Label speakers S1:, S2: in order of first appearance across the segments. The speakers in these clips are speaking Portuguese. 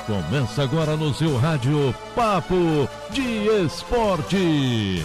S1: Começa agora no seu rádio Papo de Esporte.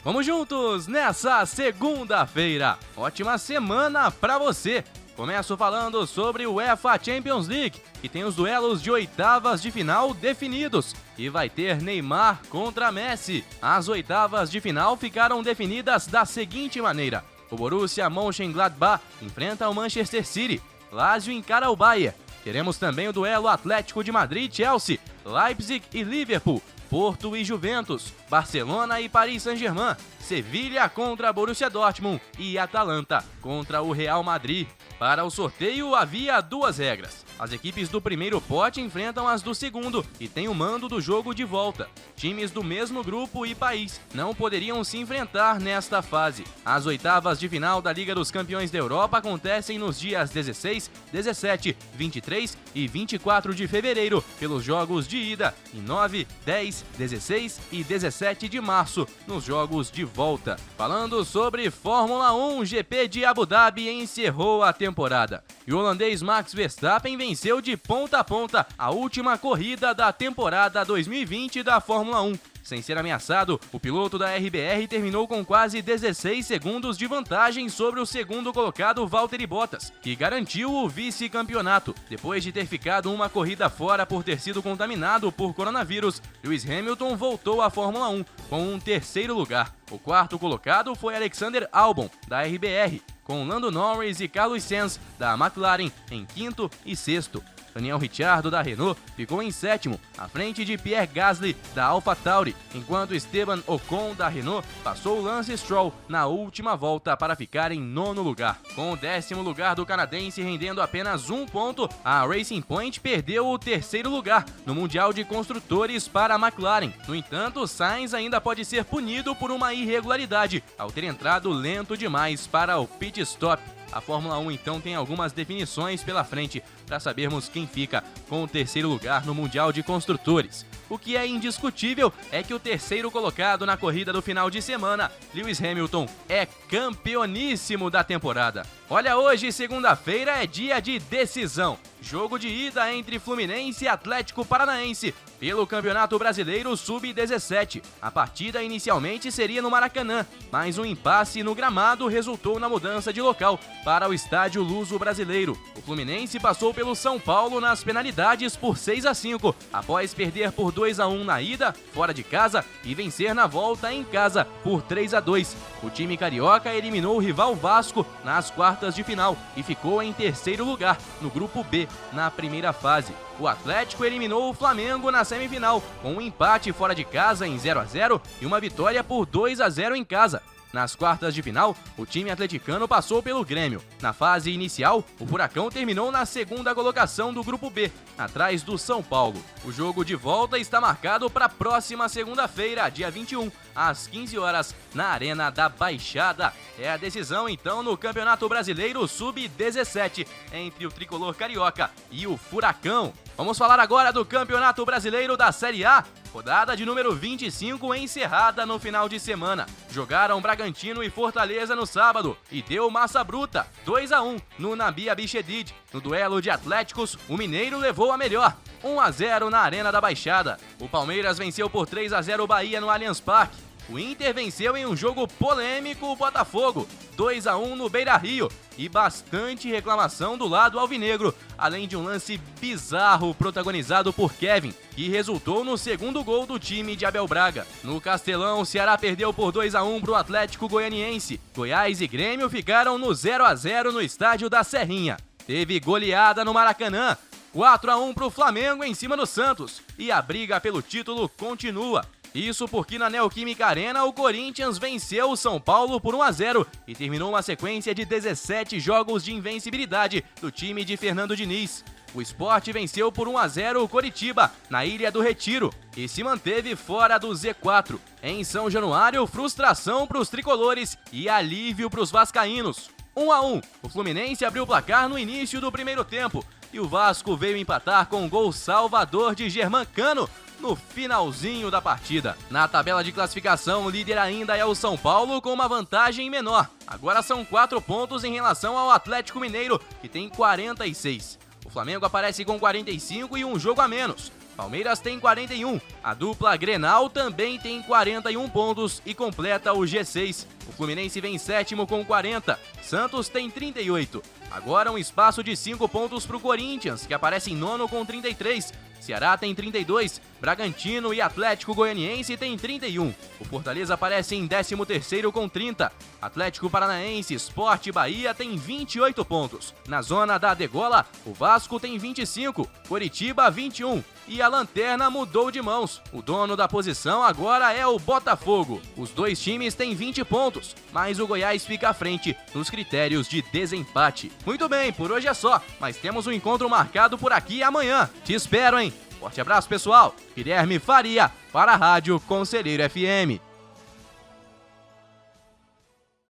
S2: Vamos juntos nessa segunda-feira. Ótima semana pra você. Começo falando sobre o UEFA Champions League, que tem os duelos de oitavas de final definidos e vai ter Neymar contra Messi. As oitavas de final ficaram definidas da seguinte maneira: o Borussia Mönchengladbach enfrenta o Manchester City, Lazio encara o Bayern. Teremos também o duelo Atlético de Madrid-Chelsea, Leipzig e Liverpool, Porto e Juventus, Barcelona e Paris Saint-Germain, Sevilha contra Borussia Dortmund e Atalanta contra o Real Madrid. Para o sorteio havia duas regras. As equipes do primeiro pote enfrentam as do segundo e têm o mando do jogo de volta. Times do mesmo grupo e país não poderiam se enfrentar nesta fase. As oitavas de final da Liga dos Campeões da Europa acontecem nos dias 16, 17, 23 e 24 de fevereiro, pelos jogos de ida, e 9, 10, 16 e 17 de março, nos jogos de volta. Falando sobre Fórmula 1, o GP de Abu Dhabi encerrou a temporada. E o holandês Max Verstappen venceu de ponta a ponta a última corrida da temporada 2020 da Fórmula 1. Sem ser ameaçado, o piloto da RBR terminou com quase 16 segundos de vantagem sobre o segundo colocado Valtteri Bottas, que garantiu o vice-campeonato. Depois de ter ficado uma corrida fora por ter sido contaminado por coronavírus, Lewis Hamilton voltou à Fórmula 1 com um terceiro lugar. O quarto colocado foi Alexander Albon, da RBR, com Lando Norris e Carlos Sainz, da McLaren, em quinto e sexto. Daniel Ricciardo, da Renault, ficou em sétimo, à frente de Pierre Gasly, da AlphaTauri, enquanto Esteban Ocon, da Renault, passou Lance Stroll na última volta para ficar em nono lugar. Com o 10º lugar do canadense rendendo apenas um ponto, a Racing Point perdeu o terceiro lugar no Mundial de Construtores para a McLaren. No entanto, Sainz ainda pode ser punido por uma irregularidade, ao ter entrado lento demais para o pit stop. A Fórmula 1 então tem algumas definições pela frente para sabermos quem fica com o terceiro lugar no Mundial de Construtores. O que é indiscutível é que o terceiro colocado na corrida do final de semana, Lewis Hamilton, é campeoníssimo da temporada. Olha, hoje, segunda-feira, é dia de decisão. Jogo de ida entre Fluminense e Atlético Paranaense pelo Campeonato Brasileiro Sub-17. A partida inicialmente seria no Maracanã, mas um impasse no gramado resultou na mudança de local para o Estádio Luso-Brasileiro. O Fluminense passou pelo São Paulo nas penalidades por 6-5, após perder por 2-1 na ida, fora de casa, e vencer na volta em casa por 3-2. O time carioca eliminou o rival Vasco nas quartas de final e ficou em terceiro lugar no Grupo B, na primeira fase. O Atlético eliminou o Flamengo na semifinal, com um empate fora de casa em 0-0 e uma vitória por 2-0 em casa. Nas quartas de final, o time atleticano passou pelo Grêmio. Na fase inicial, o Furacão terminou na segunda colocação do Grupo B, atrás do São Paulo. O jogo de volta está marcado para a próxima segunda-feira, dia 21, às 15 horas, na Arena da Baixada. É a decisão, então, no Campeonato Brasileiro Sub-17, entre o tricolor carioca e o Furacão. Vamos falar agora do Campeonato Brasileiro da Série A. Rodada de número 25 encerrada no final de semana. Jogaram Bragantino e Fortaleza no sábado e deu massa bruta, 2-1 no Nabi Abichedid. No duelo de Atléticos, o Mineiro levou a melhor, 1-0 na Arena da Baixada. O Palmeiras venceu por 3-0 o Bahia no Allianz Parque. O Inter venceu em um jogo polêmico o Botafogo, 2-1 no Beira-Rio, e bastante reclamação do lado alvinegro, além de um lance bizarro protagonizado por Kevin, que resultou no segundo gol do time de Abel Braga. No Castelão, o Ceará perdeu por 2-1 para o Atlético Goianiense. Goiás e Grêmio ficaram no 0-0 no estádio da Serrinha. Teve goleada no Maracanã, 4-1 para o Flamengo em cima do Santos, e a briga pelo título continua. Isso porque na Neoquímica Arena o Corinthians venceu o São Paulo por 1-0 e terminou uma sequência de 17 jogos de invencibilidade do time de Fernando Diniz. O Sport venceu por 1-0 o Coritiba, na Ilha do Retiro, e se manteve fora do Z4. Em São Januário, frustração para os tricolores e alívio para os vascaínos. 1-1, o Fluminense abriu o placar no início do primeiro tempo, e o Vasco veio empatar com um gol salvador de Germancano no finalzinho da partida. Na tabela de classificação, o líder ainda é o São Paulo, com uma vantagem menor. Agora são 4 pontos em relação ao Atlético Mineiro, que tem 46. O Flamengo aparece com 45 e um jogo a menos. Palmeiras tem 41. A dupla Grenal também tem 41 pontos e completa o G6. O Fluminense vem sétimo com 40. Santos tem 38. Agora um espaço de 5 pontos para o Corinthians, que aparece em nono com 33. Ceará tem 32, Bragantino e Atlético Goianiense tem 31. O Fortaleza aparece em 13º com 30. Atlético Paranaense, Sport e Bahia tem 28 pontos. Na zona da degola, o Vasco tem 25, Coritiba 21. E a lanterna mudou de mãos. O dono da posição agora é o Botafogo. Os dois times têm 20 pontos, mas o Goiás fica à frente nos critérios de desempate. Muito bem, por hoje é só, mas temos um encontro marcado por aqui amanhã. Te espero, hein? Forte abraço, pessoal. Guilherme Faria para a Rádio Conselheiro FM.